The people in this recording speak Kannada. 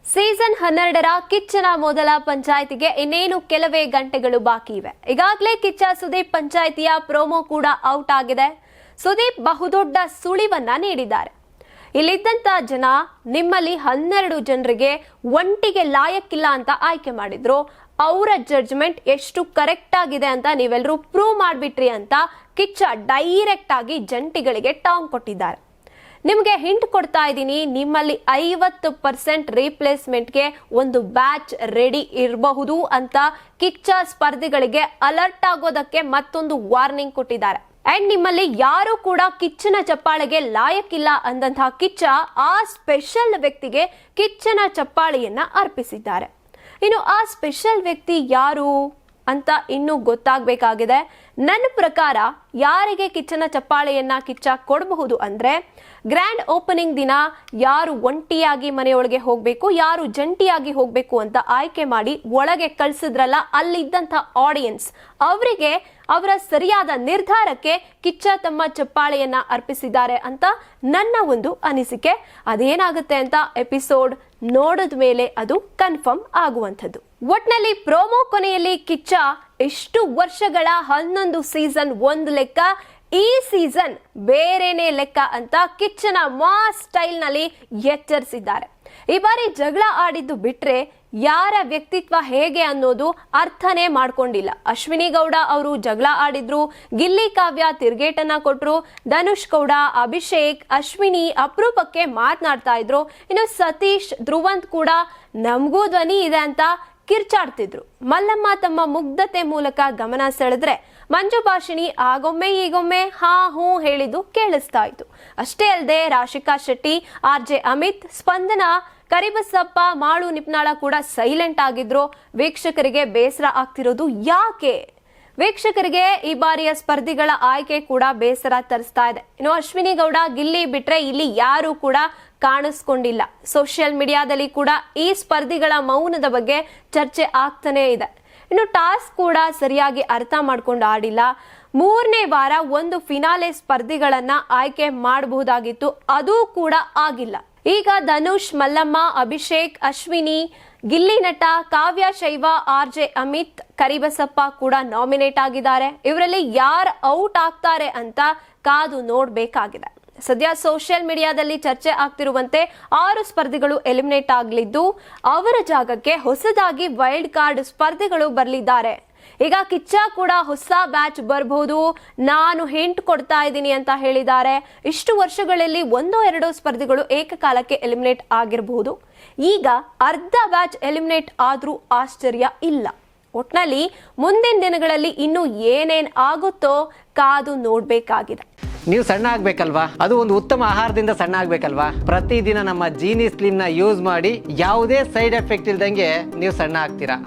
ಸೀಸನ್ 12ರ ಕಿಚ್ಚನ ಮೊದಲ ಪಂಚಾಯಿತಿಗೆ ಇನ್ನೇನು ಕೆಲವೇ ಗಂಟೆಗಳು ಬಾಕಿ ಇವೆ. ಈಗಾಗಲೇ ಕಿಚ್ಚ ಸುದೀಪ್ ಪಂಚಾಯಿತಿಯ ಪ್ರೋಮೋ ಕೂಡ ಔಟ್ ಆಗಿದೆ. ಸುದೀಪ್ ಬಹುದೊಡ್ಡ ಸುಳಿವನ್ನ ನೀಡಿದ್ದಾರೆ. ಇಲ್ಲಿದ್ದಂತ ಜನ ನಿಮ್ಮಲ್ಲಿ 12 ಜನರಿಗೆ ಒಂಟಿಗೆ ಲಾಯಕ್ಕಿಲ್ಲ ಅಂತ ಆಯ್ಕೆ ಮಾಡಿದ್ರು. ಅವರ ಜಡ್ಜ್ಮೆಂಟ್ ಎಷ್ಟು ಕರೆಕ್ಟ್ ಆಗಿದೆ ಅಂತ ನೀವೆಲ್ಲರೂ ಪ್ರೂವ್ ಮಾಡ್ಬಿಟ್ರಿ ಅಂತ ಕಿಚ್ಚ ಡೈರೆಕ್ಟ್ ಆಗಿ ಜಂಟಿಗಳಿಗೆ ಟಾಂಗ್ ಕೊಟ್ಟಿದ್ದಾರೆ. ನಿಮಗೆ ಹಿಂಟ್ ಕೊಡ್ತಾ ಇದ್ದೀನಿ, ನಿಮ್ಮಲ್ಲಿ 50% ರೀಪ್ಲೇಸ್ಮೆಂಟ್ಗೆ ಒಂದು ಬ್ಯಾಚ್ ರೆಡಿ ಇರಬಹುದು ಅಂತ ಕಿಚ್ಚ ಸ್ಪರ್ಧಿಗಳಿಗೆ ಅಲರ್ಟ್ ಆಗೋದಕ್ಕೆ ಮತ್ತೊಂದು ವಾರ್ನಿಂಗ್ ಕೊಟ್ಟಿದ್ದಾರೆ. ಅಂಡ್ ನಿಮ್ಮಲ್ಲಿ ಯಾರು ಕೂಡ ಕಿಚ್ಚನ ಚಪ್ಪಾಳೆಗೆ ಲಾಯಕ್ಕಿಲ್ಲ ಅಂದಂತಹ ಕಿಚ್ಚ ಆ ಸ್ಪೆಷಲ್ ವ್ಯಕ್ತಿಗೆ ಕಿಚ್ಚನ ಚಪ್ಪಾಳೆಯನ್ನ ಅರ್ಪಿಸಿದ್ದಾರೆ. ಇನ್ನು ಆ ಸ್ಪೆಷಲ್ ವ್ಯಕ್ತಿ ಯಾರು ಅಂತ ಇನ್ನೂ ಗೊತ್ತಾಗಬೇಕಾಗಿದೆ. ನನ್ನ ಪ್ರಕಾರ ಯಾರಿಗೆ ಕಿಚ್ಚನ ಚಪ್ಪಾಳೆಯನ್ನ ಕಿಚ್ಚ ಕೊಡಬಹುದು ಅಂದ್ರೆ, ಗ್ರ್ಯಾಂಡ್ ಓಪನಿಂಗ್ ದಿನ ಯಾರು ಒಂಟಿಯಾಗಿ ಮನೆಯೊಳಗೆ ಹೋಗ್ಬೇಕು, ಯಾರು ಜಂಟಿಯಾಗಿ ಹೋಗ್ಬೇಕು ಅಂತ ಆಯ್ಕೆ ಮಾಡಿ ಒಳಗೆ ಕಳ್ಸಿದ್ರಲ್ಲ ಅಲ್ಲಿದ್ದಂಥ ಆಡಿಯನ್ಸ್, ಅವರಿಗೆ ಅವರ ಸರಿಯಾದ ನಿರ್ಧಾರಕ್ಕೆ ಕಿಚ್ಚ ತಮ್ಮ ಚಪ್ಪಾಳೆಯನ್ನ ಅರ್ಪಿಸಿದ್ದಾರೆ ಅಂತ ನನ್ನ ಒಂದು ಅನಿಸಿಕೆ. ಅದೇನಾಗುತ್ತೆ ಅಂತ ಎಪಿಸೋಡ್ ನೋಡಿದ ಮೇಲೆ ಅದು ಕನ್ಫರ್ಮ್ ಆಗುವಂಥದ್ದು. ಒಟ್ನಲ್ಲಿ ಪ್ರೋಮೋ ಕೊನೆಯಲ್ಲಿ ಕಿಚ್ಚ ಎಷ್ಟು ವರ್ಷಗಳ 11 ಸೀಸನ್ ಒಂದು ಲೆಕ್ಕ, ಈ ಸೀಸನ್ ಬೇರೆನೇ ಲೆಕ್ಕ ಅಂತ ಕಿಚ್ಚನ ಮಾಸ್ ಸ್ಟೈಲ್ ನಲ್ಲಿ ಎಚ್ಚರಿಸಿದ್ದಾರೆ. ಈ ಬಾರಿ ಜಗಳ ಆಡಿದ್ದು ಬಿಟ್ರೆ ಯಾರ ವ್ಯಕ್ತಿತ್ವ ಹೇಗೆ ಅನ್ನೋದು ಅರ್ಥನೇ ಮಾಡ್ಕೊಂಡಿಲ್ಲ. ಅಶ್ವಿನಿ ಗೌಡ ಅವರು ಜಗಳ ಆಡಿದ್ರು, ಗಿಲ್ಲಿ ಕಾವ್ಯ ತಿರ್ಗೇಟನ್ನ ಕೊಟ್ರು, ಧನುಷ್ ಗೌಡ, ಅಭಿಷೇಕ್, ಅಶ್ವಿನಿ ಅಪರೂಪಕ್ಕೆ ಮಾತನಾಡ್ತಾ ಇದ್ರು. ಇನ್ನು ಸತೀಶ್, ಧ್ರುವಂತ್ ಕೂಡ ನಮಗೂ ಧ್ವನಿ ಇದೆ ಅಂತ ಕಿರ್ಚಾಡ್ತಿದ್ರು. ಮಲ್ಲಮ್ಮ ತಮ್ಮ ಮುಗ್ಧತೆ ಮೂಲಕ ಗಮನ ಸೆಳೆದ್ರೆ, ಮಂಜು ಭಾಷಿಣಿ ಆಗೊಮ್ಮೆ ಈಗೊಮ್ಮೆ ಹಾ ಹೂ ಹೇಳಿದ್ದು ಕೇಳಿಸ್ತಾ ಇತ್ತು. ಅಷ್ಟೇ ಅಲ್ಲದೆ ರಾಶಿಕಾ ಶೆಟ್ಟಿ, RJ ಅಮಿತ್, ಸ್ಪಂದನ, ಕರಿಬಸಪ್ಪ, ಮಾಳು ನಿಪ್ನಾಳ ಕೂಡ ಸೈಲೆಂಟ್ ಆಗಿದ್ರು. ವೀಕ್ಷಕರಿಗೆ ಬೇಸರ ಆಗ್ತಿರೋದು ಯಾಕೆ? ವೀಕ್ಷಕರಿಗೆ ಈ ಬಾರಿಯ ಸ್ಪರ್ಧಿಗಳ ಆಯ್ಕೆ ಕೂಡ ಬೇಸರ ತರಿಸ್ತಾ ಇದೆ. ಇನ್ನು ಅಶ್ವಿನಿ ಗೌಡ, ಗಿಲ್ಲಿ ಬಿಟ್ರೆ ಇಲ್ಲಿ ಯಾರು ಕೂಡ ಕಾಣಿಸ್ಕೊಂಡಿಲ್ಲ. ಸೋಷಿಯಲ್ ಮೀಡಿಯಾದಲ್ಲಿ ಕೂಡ ಈ ಸ್ಪರ್ಧಿಗಳ ಮೌನದ ಬಗ್ಗೆ ಚರ್ಚೆ ಆಗ್ತಾನೆ ಇದೆ. ಇನ್ನು ಟಾಸ್ಕ್ ಕೂಡ ಸರಿಯಾಗಿ ಅರ್ಥ ಮಾಡ್ಕೊಂಡು ಆಡಿಲ್ಲ. 3ನೇ ವಾರ ಒಂದು ಫಿನಾಲೆ ಸ್ಪರ್ಧಿಗಳನ್ನ ಆಯ್ಕೆ ಮಾಡಬಹುದಾಗಿತ್ತು, ಅದು ಕೂಡ ಆಗಿಲ್ಲ. ಈಗ ಧನುಷ್, ಮಲ್ಲಮ್ಮ, ಅಭಿಷೇಕ್, ಅಶ್ವಿನಿ, ಗಿಲ್ಲಿ ನಟ, ಕಾವ್ಯ ಶೈವ, RJ ಅಮಿತ್, ಕರಿಬಸಪ್ಪ ಕೂಡ ನಾಮಿನೇಟ್ ಆಗಿದ್ದಾರೆ. ಇವರಲ್ಲಿ ಯಾರು ಔಟ್ ಆಗ್ತಾರೆ ಅಂತ ಕಾದು ನೋಡ್ಬೇಕಾಗಿದೆ. ಸದ್ಯ ಸೋಷಿಯಲ್ ಮೀಡಿಯಾದಲ್ಲಿ ಚರ್ಚೆ ಆಗ್ತಿರುವಂತೆ 6 ಸ್ಪರ್ಧಿಗಳು ಎಲಿಮಿನೇಟ್ ಆಗಲಿದ್ದು, ಅವರ ಜಾಗಕ್ಕೆ ಹೊಸದಾಗಿ ವೈಲ್ಡ್ ಕಾರ್ಡ್ ಸ್ಪರ್ಧಿಗಳು ಬರಲಿದ್ದಾರೆ. ಈಗ ಕಿಚ್ಚ ಕೂಡ ಹೊಸ ಬ್ಯಾಚ್ ಬರಬಹುದು, ನಾನು ಹಿಂಟ್ ಕೊಡ್ತಾ ಇದ್ದೀನಿ ಅಂತ ಹೇಳಿದ್ದಾರೆ. ಇಷ್ಟು ವರ್ಷಗಳಲ್ಲಿ 1-2 ಸ್ಪರ್ಧಿಗಳು ಏಕಕಾಲಕ್ಕೆ ಎಲಿಮಿನೇಟ್ ಆಗಿರಬಹುದು. ಈಗ ಅರ್ಧ ಬ್ಯಾಚ್ ಎಲಿಮಿನೇಟ್ ಆದ್ರೂ ಆಶ್ಚರ್ಯ ಇಲ್ಲ. ಒಟ್ನಲ್ಲಿ ಮುಂದಿನ ದಿನಗಳಲ್ಲಿ ಇನ್ನು ಏನೇನ್ ಆಗುತ್ತೋ ಕಾದು ನೋಡ್ಬೇಕಾಗಿದೆ. ನೀವು ಸಣ್ಣ ಆಗ್ಬೇಕಲ್ವಾ? ಅದು ಒಂದು ಉತ್ತಮ ಆಹಾರದಿಂದ ಸಣ್ಣ ಆಗ್ಬೇಕಲ್ವಾ? ಪ್ರತಿದಿನ ನಮ್ಮ ಜೀನಿ ಸ್ಲಿಮ್ ನ ಯೂಸ್ ಮಾಡಿ ಯಾವುದೇ ಸೈಡ್ ಎಫೆಕ್ಟ್ ಇಲ್ದಂಗೆ ನೀವು ಸಣ್ಣ ಆಗ್ತೀರಾ.